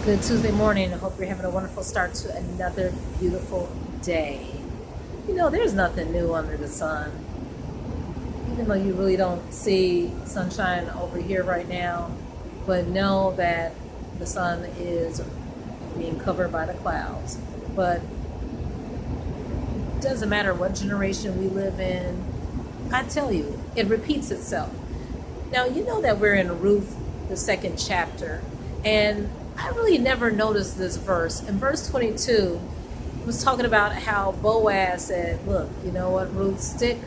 Good Tuesday morning. I hope you're having a wonderful start to another beautiful day. You know, there's nothing new under the sun. Even though you really don't see sunshine over here right now, but know that the sun is being covered by the clouds. But it doesn't matter what generation we live in, I tell you, it repeats itself. Now, you know that we're in Ruth, the second chapter, and I really never noticed this verse. In verse 22, it was talking about how Boaz said, look, you know what, Ruth, stick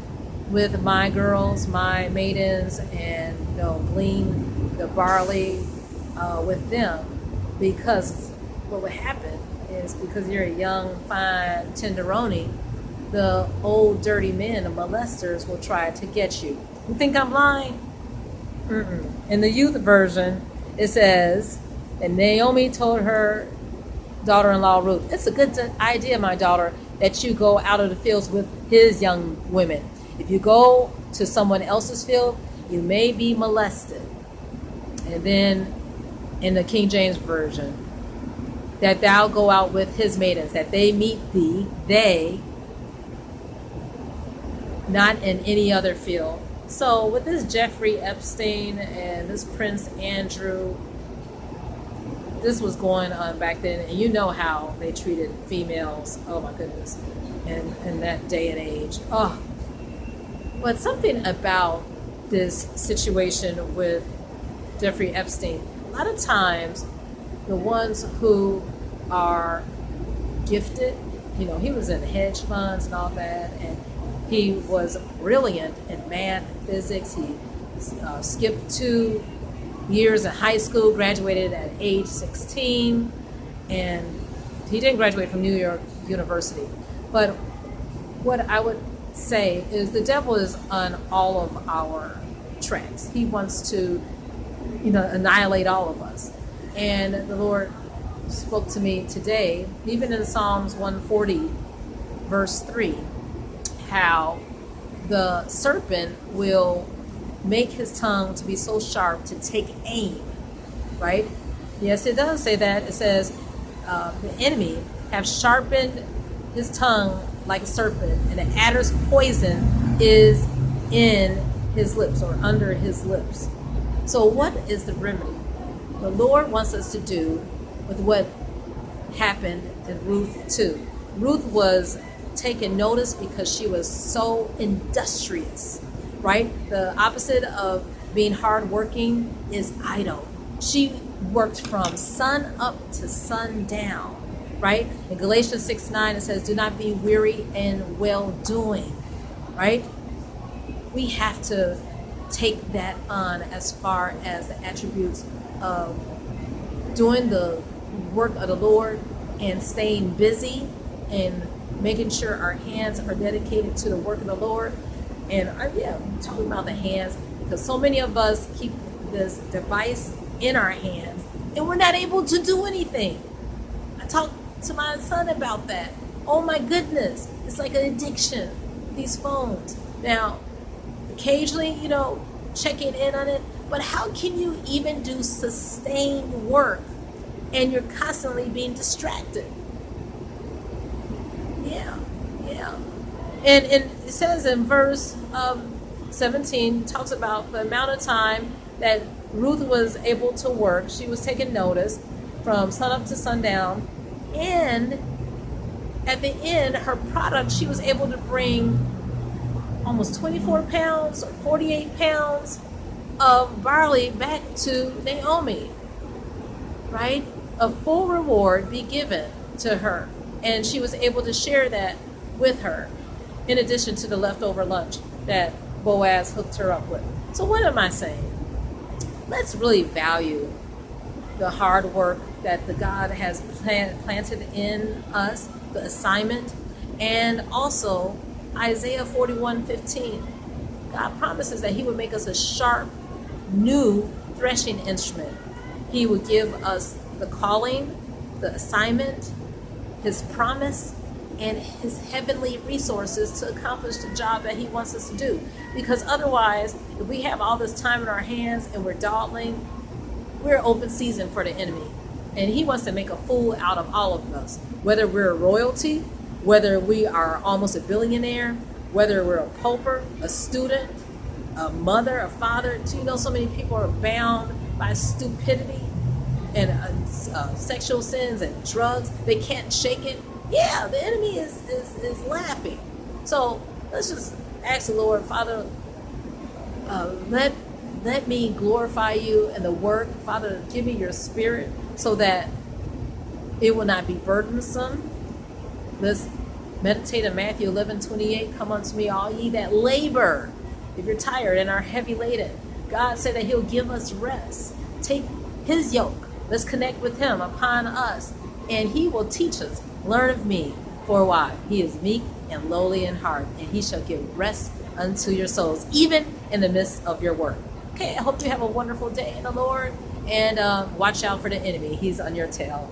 with my girls, my maidens, and glean the barley with them, because what would happen is, because you're a young, fine tenderoni, the old dirty men, the molesters, will try to get you. You think I'm lying? In the youth version, it says, and Naomi told her daughter-in-law Ruth, it's a good idea, my daughter, that you go out of the fields with his young women. If you go to someone else's field, you may be molested. And then in the King James Version, that thou go out with his maidens, that they meet thee, they, not in any other field. So with this Jeffrey Epstein and this Prince Andrew, this was going on back then, and you know how they treated females. Oh my goodness, in that day and age. Oh, but something about this situation with Jeffrey Epstein. A lot of times, the ones who are gifted, he was in hedge funds and all that, and he was brilliant in math and physics. He skipped 2 years in high school, graduated at age 16, and he didn't graduate from New York University. But what I would say is the devil is on all of our tracks. He wants to, annihilate all of us. And the Lord spoke to me today, even in Psalms 140, verse 3, how the serpent will make his tongue to be so sharp to take aim, right? Yes, it does say that. It says the enemy have sharpened his tongue like a serpent, and the adder's poison is in his lips, or under his lips. So what is the remedy? The Lord wants us to do with what happened in Ruth 2. Ruth was taken notice because she was so industrious, right? The opposite of being hardworking is idle. She worked from sun up to sundown, right? In Galatians 6:9, it says, do not be weary in well-doing, right? We have to take that on as far as the attributes of doing the work of the Lord and staying busy and making sure our hands are dedicated to the work of the Lord. And I'm talking about the hands, because so many of us keep this device in our hands and we're not able to do anything. I talked to my son about that. Oh my goodness, it's like an addiction, these phones. Now, occasionally, checking in on it, but how can you even do sustained work and you're constantly being distracted? Yeah. And it says in verse 17, talks about the amount of time that Ruth was able to work. She was taking notice from sunup to sundown. And at the end, her product, she was able to bring almost 24 pounds or 48 pounds of barley back to Naomi, right? A full reward be given to her. And she was able to share that with her, in addition to the leftover lunch that Boaz hooked her up with. So what am I saying? Let's really value the hard work that the God has planted in us, the assignment, and also Isaiah 41:15. God promises that he would make us a sharp, new threshing instrument. He would give us the calling, the assignment, his promise, and his heavenly resources to accomplish the job that he wants us to do. Because otherwise, if we have all this time in our hands and we're dawdling, we're open season for the enemy. And he wants to make a fool out of all of us, whether we're royalty, whether we are almost a billionaire, whether we're a pauper, a student, a mother, a father. You know, so many people are bound by stupidity and sexual sins and drugs. They can't shake it. Yeah, the enemy is laughing. So let's just ask the Lord, Father, let me glorify you in the work. Father, give me your spirit so that it will not be burdensome. Let's meditate on Matthew 11:28. Come unto me, all ye that labor. If you're tired and are heavy laden, God said that he'll give us rest. Take his yoke. Let's connect with him upon us, and he will teach us. Learn of me, for why? He is meek and lowly in heart, and he shall give rest unto your souls, even in the midst of your work. Okay, I hope you have a wonderful day in the Lord, and watch out for the enemy. He's on your tail.